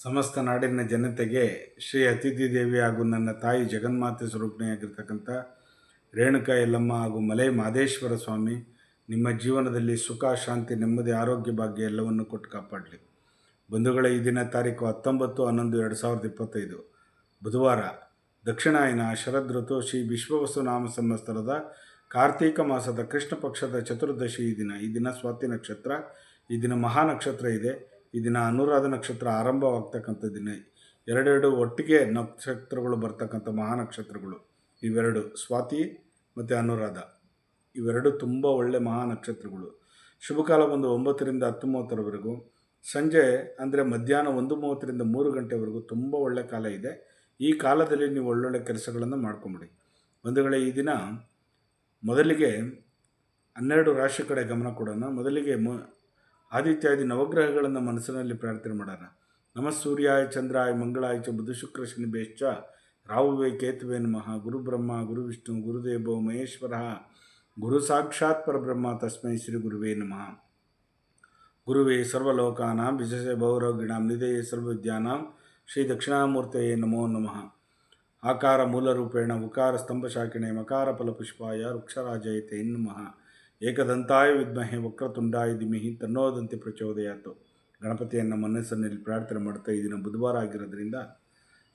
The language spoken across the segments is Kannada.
ಸಮಸ್ತ ನಾಡಿನ ಜನತೆಗೆ ಶ್ರೀ ಅತಿಥಿ ದೇವಿ ಹಾಗೂ ನನ್ನ ತಾಯಿ ಜಗನ್ಮಾತೆ ಸ್ವರೂಪಿಣಿಯಾಗಿರ್ತಕ್ಕಂಥ ರೇಣುಕಾ ಯಲ್ಲಮ್ಮ ಹಾಗೂ ಮಲೈ ಮಹದೇಶ್ವರ ಸ್ವಾಮಿ ನಿಮ್ಮ ಜೀವನದಲ್ಲಿ ಸುಖ, ಶಾಂತಿ, ನೆಮ್ಮದಿ, ಆರೋಗ್ಯ, ಭಾಗ್ಯ ಎಲ್ಲವನ್ನು ಕೊಟ್ಟು ಕಾಪಾಡಲಿ. ಬಂಧುಗಳೇ, ಈ ದಿನ ತಾರೀಕು 19/11/2025 ಬುಧವಾರ, ದಕ್ಷಿಣಾಯನ ಶರದ್ ಋತು ಶ್ರೀ ವಿಶ್ವವಸು ನಾಮ ಸಂವತ್ಸರದ ಕಾರ್ತೀಕ ಮಾಸದ ಕೃಷ್ಣ ಪಕ್ಷದ ಚತುರ್ದಶಿ ಈ ದಿನ ಸ್ವಾತಿ ನಕ್ಷತ್ರ, ಈ ದಿನ ಮಹಾ ನಕ್ಷತ್ರ ಇದೆ. ಈ ದಿನ ಅನುರಾಧ ನಕ್ಷತ್ರ ಆರಂಭವಾಗ್ತಕ್ಕಂಥ ದಿನ. ಎರಡೆರಡು ಒಟ್ಟಿಗೆ ನಕ್ಷತ್ರಗಳು ಬರ್ತಕ್ಕಂಥ ಮಹಾ ನಕ್ಷತ್ರಗಳು ಇವೆರಡು, ಸ್ವಾತಿ ಮತ್ತು ಅನುರಾಧ. ಇವೆರಡು ತುಂಬ ಒಳ್ಳೆ ಮಹಾ ನಕ್ಷತ್ರಗಳು. ಶುಭಕಾಲ ಬಂದು 9ರಿಂದ 10:30ವರೆಗೂ, ಸಂಜೆ ಅಂದರೆ ಮಧ್ಯಾಹ್ನ 1:30ರಿಂದ 3 ಗಂಟೆವರೆಗೂ ತುಂಬ ಒಳ್ಳೆ ಕಾಲ ಇದೆ. ಈ ಕಾಲದಲ್ಲಿ ನೀವು ಒಳ್ಳೊಳ್ಳೆ ಕೆಲಸಗಳನ್ನು ಮಾಡ್ಕೊಂಬಿಡಿ. ಬಂಧುಗಳೇ, ಈ ದಿನ ಮೊದಲಿಗೆ 12 ರಾಶಿ ಕಡೆ ಗಮನ ಕೊಡೋಣ. ಮೊದಲಿಗೆ ಆದಿತ್ಯಾದಿ ನವಗ್ರಹಗಳನ್ನು ಮನಸ್ಸಿನಲ್ಲಿ ಪ್ರಾರ್ಥನೆ ಮಾಡೋಣ. ನಮಃ ಸೂರ್ಯಾಯ ಚಂದ್ರಾಯ ಮಂಗಳಾಯ ಚ ಬುಧ ಶುಕ್ರ ಶನಿ ಬೇಶ್ಚ ರಾಹುವೇ ಕೇತುವೆ ನಮಃ. ಗುರು ಬ್ರಹ್ಮ ಗುರು ವಿಷ್ಣು ಗುರುದೇವೋ ಮಹೇಶ್ವರ ಗುರು ಸಾಕ್ಷಾತ್ ಪರಬ್ರಹ್ಮ ತಸ್ಮೈ ಶ್ರೀ ಗುರುವೇ ನಮಃ. ಗುರುವೇ ಸರ್ವಲೋಕಾನಾಂ ವಿಶೇಷ ಭೌರೋಗಿಣಾಂ ನಿಧಯೇ ಸರ್ವವಿದ್ಯಾನಾಂ ಶ್ರೀ ದಕ್ಷಿಣಾಮೂರ್ತಯೇ ನಮೋ ನಮಃ. ಆಕಾರ ಮೂಲರೂಪೇಣ ಉಕಾರ ಸ್ತಂಭಶಾಕಿಣೆ ಮಕಾರ ಫಲಪುಷ್ಪಾಯ ವೃಕ್ಷರಾಜಯತೆ ನಮಃ. ಏಕದಂತಾಯ ವಿದ್ಮಹೆ ವಕ್ರತುಂಡಾಯ ಧಿಮಹಿ ತನ್ನೋದಂತೆ ಪ್ರಚೋದಯಾತು. ಗಣಪತಿಯನ್ನು ಮನಸ್ಸಿನಲ್ಲಿ ಪ್ರಾರ್ಥನೆ ಮಾಡ್ತಾ, ಈ ದಿನ ಬುಧವಾರ ಆಗಿರೋದ್ರಿಂದ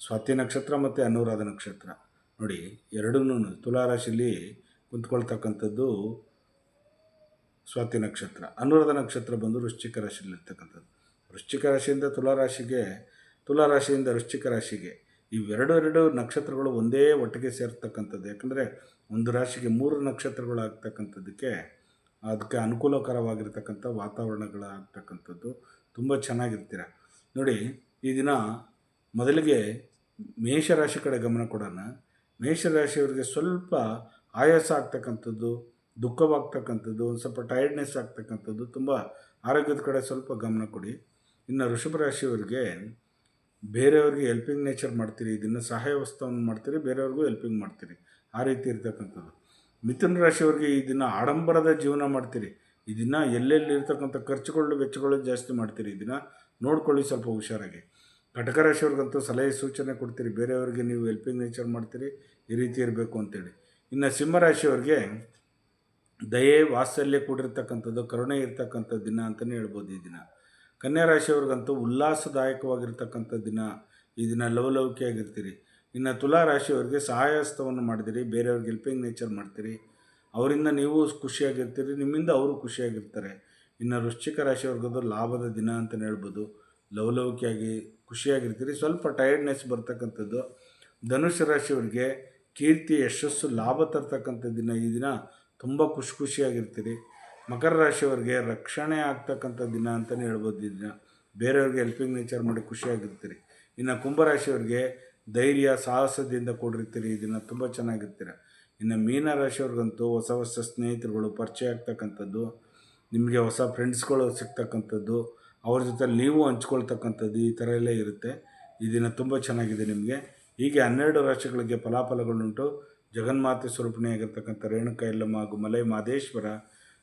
ಸ್ವಾತಿ ನಕ್ಷತ್ರ ಮತ್ತು ಅನುರಾಧ ನಕ್ಷತ್ರ ನೋಡಿ, ಎರಡೂ ತುಲಾರಾಶಿಯಲ್ಲಿ ಕುಂತ್ಕೊಳ್ತಕ್ಕಂಥದ್ದು ಸ್ವಾತಿ ನಕ್ಷತ್ರ. ಅನುರಾಧ ನಕ್ಷತ್ರ ಬಂದು ವೃಶ್ಚಿಕ ರಾಶಿಯಲ್ಲಿರ್ತಕ್ಕಂಥದ್ದು. ವೃಶ್ಚಿಕ ರಾಶಿಯಿಂದ ತುಲಾರಾಶಿಗೆ, ತುಲಾರಾಶಿಯಿಂದ ವೃಶ್ಚಿಕ ರಾಶಿಗೆ ಇವೆರಡು ನಕ್ಷತ್ರಗಳು ಒಂದೇ ಒಟ್ಟಿಗೆ ಸೇರ್ತಕ್ಕಂಥದ್ದು. ಯಾಕಂದರೆ ಒಂದು ರಾಶಿಗೆ 3 ನಕ್ಷತ್ರಗಳು ಆಗ್ತಕ್ಕಂಥದ್ದಕ್ಕೆ ಅದಕ್ಕೆ ಅನುಕೂಲಕರವಾಗಿರ್ತಕ್ಕಂಥ ವಾತಾವರಣಗಳಾಗ್ತಕ್ಕಂಥದ್ದು. ತುಂಬ ಚೆನ್ನಾಗಿರ್ತೀರ ನೋಡಿ. ಈ ದಿನ ಮೊದಲಿಗೆ ಮೇಷರಾಶಿ ಕಡೆ ಗಮನ ಕೊಡೋಣ. ಮೇಷರಾಶಿಯವರಿಗೆ ಸ್ವಲ್ಪ ಆಯಾಸ ಆಗ್ತಕ್ಕಂಥದ್ದು, ದುಃಖವಾಗ್ತಕ್ಕಂಥದ್ದು, ಒಂದು ಸ್ವಲ್ಪ ಟೈರ್ಡ್ನೆಸ್ ಆಗ್ತಕ್ಕಂಥದ್ದು, ತುಂಬ ಆರೋಗ್ಯದ ಕಡೆ ಸ್ವಲ್ಪ ಗಮನ ಕೊಡಿ. ಇನ್ನು ವೃಷಭ ರಾಶಿಯವರಿಗೆ ಬೇರೆಯವ್ರಿಗೆ ಹೆಲ್ಪಿಂಗ್ ನೇಚರ್ ಮಾಡ್ತೀರಿ, ಇದನ್ನು ಸಹಾಯ ವಸ್ತುವನ್ನು ಮಾಡ್ತೀರಿ, ಬೇರೆಯವ್ರಿಗೂ ಹೆಲ್ಪಿಂಗ್ ಮಾಡ್ತೀರಿ, ಆ ರೀತಿ ಇರ್ತಕ್ಕಂಥದ್ದು. ಮಿಥುನ ರಾಶಿಯವರಿಗೆ ಈ ದಿನ ಆಡಂಬರದ ಜೀವನ ಮಾಡ್ತೀರಿ. ಈ ದಿನ ಎಲ್ಲೆಲ್ಲಿ ಇರ್ತಕ್ಕಂಥ ಖರ್ಚುಗಳು ವೆಚ್ಚಗಳು ಜಾಸ್ತಿ ಮಾಡ್ತೀರಿ. ಈ ದಿನ ನೋಡ್ಕೊಳ್ಳಿ ಸ್ವಲ್ಪ ಹುಷಾರಾಗಿ. ಕಟಕ ರಾಶಿಯವ್ರಿಗಂತೂ ಸಲಹೆ ಸೂಚನೆ ಕೊಡ್ತೀರಿ, ಬೇರೆಯವ್ರಿಗೆ ನೀವು ಹೆಲ್ಪಿಂಗ್ ನೇಚರ್ ಮಾಡ್ತೀರಿ, ಈ ರೀತಿ ಇರಬೇಕು ಅಂತೇಳಿ. ಇನ್ನು ಸಿಂಹರಾಶಿಯವ್ರಿಗೆ ದಯೆ ವಾತ್ಸಲ್ಯ ಕೂಡಿರ್ತಕ್ಕಂಥದ್ದು, ಕರುಣೆ ಇರ್ತಕ್ಕಂಥ ದಿನ ಅಂತಲೇ ಹೇಳ್ಬೋದು ಈ ದಿನ. ಕನ್ಯಾ ರಾಶಿಯವ್ರಿಗಂತೂ ಉಲ್ಲಾಸದಾಯಕವಾಗಿರ್ತಕ್ಕಂಥ ದಿನ. ಈ ದಿನ ಲವಲವಿಕೆಯಾಗಿರ್ತೀರಿ. ಇನ್ನು ತುಲಾ ರಾಶಿಯವರಿಗೆ ಸಹಾಯಹಸ್ತವನ್ನು ಮಾಡಿದಿರಿ, ಬೇರೆಯವ್ರಿಗೆ ಹೆಲ್ಪಿಂಗ್ ನೇಚರ್ ಮಾಡ್ತೀರಿ, ಅವರಿಂದ ನೀವು ಖುಷಿಯಾಗಿರ್ತೀರಿ, ನಿಮ್ಮಿಂದ ಅವರು ಖುಷಿಯಾಗಿರ್ತಾರೆ. ಇನ್ನು ವೃಶ್ಚಿಕ ರಾಶಿಯವ್ರಿಗದು ಲಾಭದ ದಿನ ಅಂತಲೇ ಹೇಳ್ಬೋದು. ಲವಲವಿಕೆಯಾಗಿ ಖುಷಿಯಾಗಿರ್ತೀರಿ, ಸ್ವಲ್ಪ ಟಯರ್ಡ್ನೆಸ್ ಬರ್ತಕ್ಕಂಥದ್ದು. ಧನುಷ್ ರಾಶಿಯವರಿಗೆ ಕೀರ್ತಿ, ಯಶಸ್ಸು, ಲಾಭ ತರ್ತಕ್ಕಂಥ ದಿನ. ಈ ದಿನ ತುಂಬ ಖುಷಿಯಾಗಿರ್ತೀರಿ. ಮಕರ ರಾಶಿಯವರಿಗೆ ರಕ್ಷಣೆ ಆಗ್ತಕ್ಕಂಥ ದಿನ ಅಂತಲೇ ಹೇಳ್ಬೋದು ಈ ದಿನ. ಬೇರೆಯವ್ರಿಗೆ ಹೆಲ್ಪಿಂಗ್ ನೇಚರ್ ಮಾಡಿ ಖುಷಿಯಾಗಿರ್ತೀರಿ. ಇನ್ನು ಕುಂಭರಾಶಿಯವರಿಗೆ ಧೈರ್ಯ ಸಾಹಸದಿಂದ ಕೂಡಿರ್ತೀರಿ. ಈ ದಿನ ತುಂಬ ಚೆನ್ನಾಗಿರ್ತೀರ. ಇನ್ನು ಮೀನರಾಶಿಯವ್ರಿಗಂತೂ ಹೊಸ ಸ್ನೇಹಿತರುಗಳು ಪರಿಚಯ ಆಗ್ತಕ್ಕಂಥದ್ದು, ನಿಮಗೆ ಹೊಸ ಫ್ರೆಂಡ್ಸ್ಗಳು ಸಿಗ್ತಕ್ಕಂಥದ್ದು, ಅವ್ರ ಜೊತೆ ನೀವು ಹಂಚ್ಕೊಳ್ತಕ್ಕಂಥದ್ದು, ಈ ಥರ ಎಲ್ಲ ಇರುತ್ತೆ. ಈ ದಿನ ತುಂಬ ಚೆನ್ನಾಗಿದೆ ನಿಮಗೆ. ಹೀಗೆ 12 ರಾಶಿಗಳಿಗೆ ಫಲಾಫಲಗಳುಂಟು. ಜಗನ್ಮಾತೆ ಸ್ವರೂಪಿಣಿಯಾಗಿರ್ತಕ್ಕಂಥ ರೇಣುಕಾ ಯಲ್ಲಮ್ಮ ಹಾಗೂ ಮಲೈ ಮಹದೇಶ್ವರ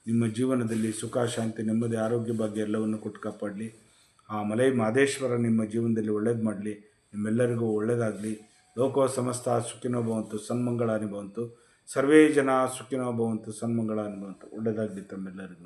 ನಿಮ್ಮ ಜೀವನದಲ್ಲಿ ಸುಖ, ಶಾಂತಿ, ನೆಮ್ಮದಿ, ಆರೋಗ್ಯ, ಭಾಗ್ಯ ಎಲ್ಲವನ್ನು ಕೊಟ್ಟು ಕಾಪಾಡಲಿ. ಆ ಮಲೈ ಮಹದೇಶ್ವರ ನಿಮ್ಮ ಜೀವನದಲ್ಲಿ ಒಳ್ಳೇದು ಮಾಡಲಿ. ನಿಮ್ಮೆಲ್ಲರಿಗೂ ಒಳ್ಳೆಯದಾಗಲಿ. ಲೋಕೋ ಸಮಸ್ತ ಸುಖಿನೋ ಭವಂತು, ಸನ್ಮಂಗಳಾನಿ ಭವಂತು. ಸರ್ವೇ ಜನ ಸುಖಿನೋ ಭವಂತು, ಸನ್ಮಂಗಳಾನಿ ಭವಂತು. ಒಳ್ಳೆಯದಾಗಲಿ ತಮ್ಮೆಲ್ಲರಿಗೂ.